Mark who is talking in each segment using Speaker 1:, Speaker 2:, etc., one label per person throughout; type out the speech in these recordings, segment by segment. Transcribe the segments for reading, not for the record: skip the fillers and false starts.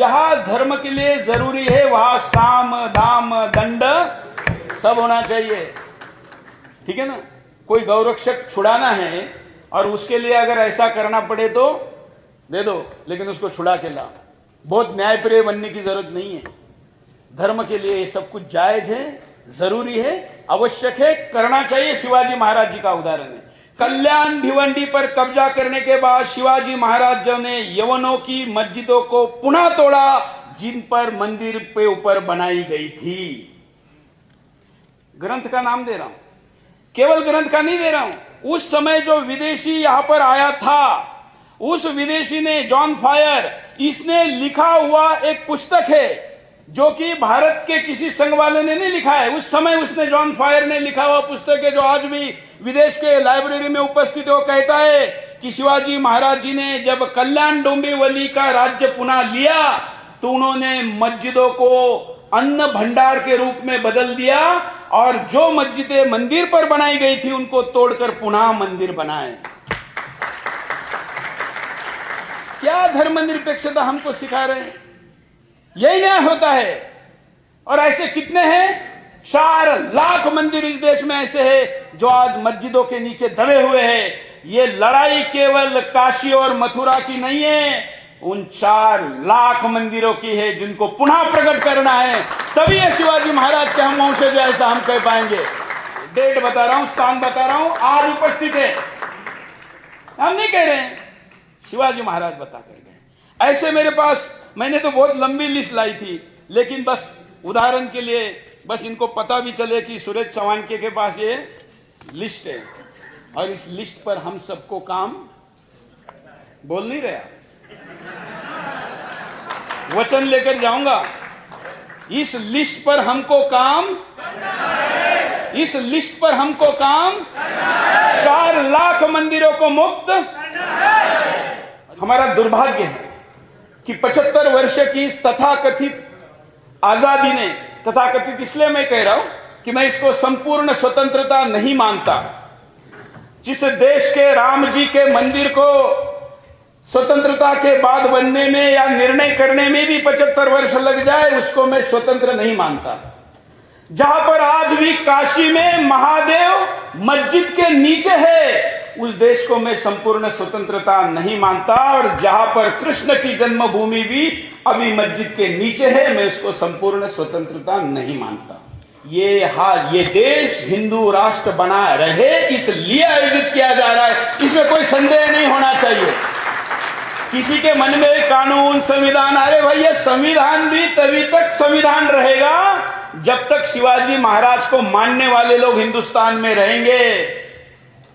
Speaker 1: जहां धर्म के लिए जरूरी है वहां साम दाम दंड सब होना चाहिए, ठीक है ना। कोई गौरक्षक छुड़ाना है और उसके लिए अगर ऐसा करना पड़े तो दे दो, लेकिन उसको छुड़ा के ला। बहुत न्यायप्रिय बनने की जरूरत नहीं है। धर्म के लिए ये सब कुछ जायज है, जरूरी है, आवश्यक है, करना चाहिए। शिवाजी महाराज जी का उदाहरण है। कल्याण भिवंडी पर कब्जा करने के बाद शिवाजी महाराज जी ने यवनों की मस्जिदों को पुनः तोड़ा, जिन पर मंदिर पे ऊपर बनाई गई थी। ग्रंथ का नाम दे रहा हूं, केवल ग्रंथ का नहीं दे रहा हूं। उस समय जो विदेशी यहां पर आया था, उस विदेशी ने जॉन फायर, इसने लिखा हुआ एक पुस्तक है जो कि भारत के किसी संघ वाले ने नहीं लिखा है। उस समय उसने, जॉन फायर ने लिखा हुआ पुस्तक है जो आज भी विदेश के लाइब्रेरी में उपस्थित है। वो कहता है कि शिवाजी महाराज जी ने जब कल्याण डोंबिवली का राज्य पुनः लिया तो उन्होंने मस्जिदों को अन्न भंडार के रूप में बदल दिया और जो मस्जिदें मंदिर पर बनाई गई थी उनको तोड़कर पुनः मंदिर बनाए। क्या धर्मनिरपेक्षता हमको सिखा रहे हैं? यही न्याय होता है। और ऐसे कितने हैं? 4 लाख मंदिर इस देश में ऐसे हैं जो आज मस्जिदों के नीचे दबे हुए हैं। ये लड़ाई केवल काशी और मथुरा की नहीं है, उन 4 लाख मंदिरों की है जिनको पुनः प्रकट करना है। तभी ये शिवाजी महाराज के हम वंशज ऐसा हम कह पाएंगे। डेट बता रहा हूं, स्थान बता रहा हूं, आज उपस्थित है, हम नहीं कह रहे हैं, शिवाजी महाराज बता कर गए। ऐसे मेरे पास, मैंने तो बहुत लंबी लिस्ट लाई थी, लेकिन बस उदाहरण के लिए, बस इनको पता भी चले कि सुरेश चवानके के पास ये लिस्ट है और इस लिस्ट पर हम सबको काम, बोल नहीं रहे, वचन लेकर जाऊंगा, इस लिस्ट पर हमको काम, इस लिस्ट पर हमको काम 4 लाख मंदिरों को मुक्त। हमारा दुर्भाग्य है कि 75 वर्ष की इस तथाकथित आजादी ने, तथाकथित इसलिए मैं कह रहा हूं कि मैं इसको संपूर्ण स्वतंत्रता नहीं मानता। जिस देश के राम जी के मंदिर को स्वतंत्रता के बाद बनने में या निर्णय करने में भी 75 वर्ष लग जाए, उसको मैं स्वतंत्र नहीं मानता। जहां पर आज भी काशी में महादेव मस्जिद के नीचे है, उस देश को मैं संपूर्ण स्वतंत्रता नहीं मानता। और जहां पर कृष्ण की जन्मभूमि भी अभी मस्जिद के नीचे है, मैं उसको संपूर्ण स्वतंत्रता नहीं मानता। ये देश हिंदू राष्ट्र बना रहे इसलिए आयोजित किया जा रहा है, इसमें कोई संदेह नहीं होना चाहिए। किसी के मन में कानून, संविधान, अरे भाई ये संविधान भी तभी तक संविधान रहेगा जब तक शिवाजी महाराज को मानने वाले लोग हिंदुस्तान में रहेंगे।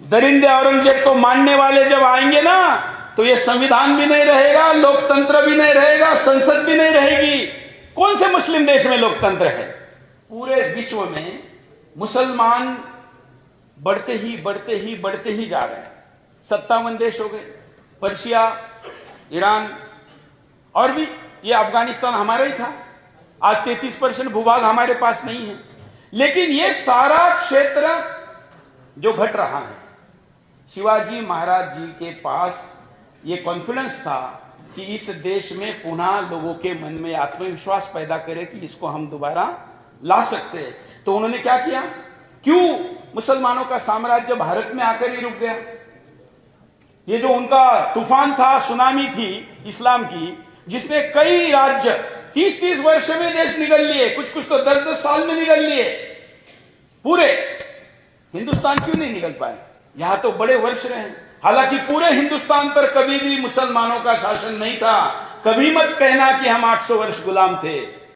Speaker 1: दरिंदे औरंगजेब को मानने वाले जब आएंगे ना, तो ये संविधान भी नहीं रहेगा, लोकतंत्र भी नहीं रहेगा, संसद भी नहीं रहेगी। कौन से मुस्लिम देश में लोकतंत्र है? पूरे विश्व में मुसलमान बढ़ते ही जा रहे हैं। 57 देश हो गए, पर्शिया, ईरान, और भी ये अफगानिस्तान हमारा ही था। आज 33% भूभाग हमारे पास नहीं है। लेकिन ये सारा क्षेत्र जो घट रहा है, शिवाजी महाराज जी के पास ये कॉन्फिडेंस था कि इस देश में पुनः लोगों के मन में आत्मविश्वास पैदा करे कि इसको हम दोबारा ला सकते हैं। तो उन्होंने क्या किया? क्यों मुसलमानों का साम्राज्य भारत में आकर ही रुक गया? ये जो उनका तूफान था, सुनामी थी इस्लाम की, जिसने कई राज्य 30-30 वर्ष में देश निगल लिए, कुछ तो 10-10 साल में निगल लिए। पूरे हिंदुस्तान क्यों नहीं निकल पाए? यहां तो बड़े वर्ष रहे। हालांकि पूरे हिंदुस्तान पर कभी भी मुसलमानों का शासन नहीं था। कभी मत कहना कि हम 800 वर्ष गुलाम थे।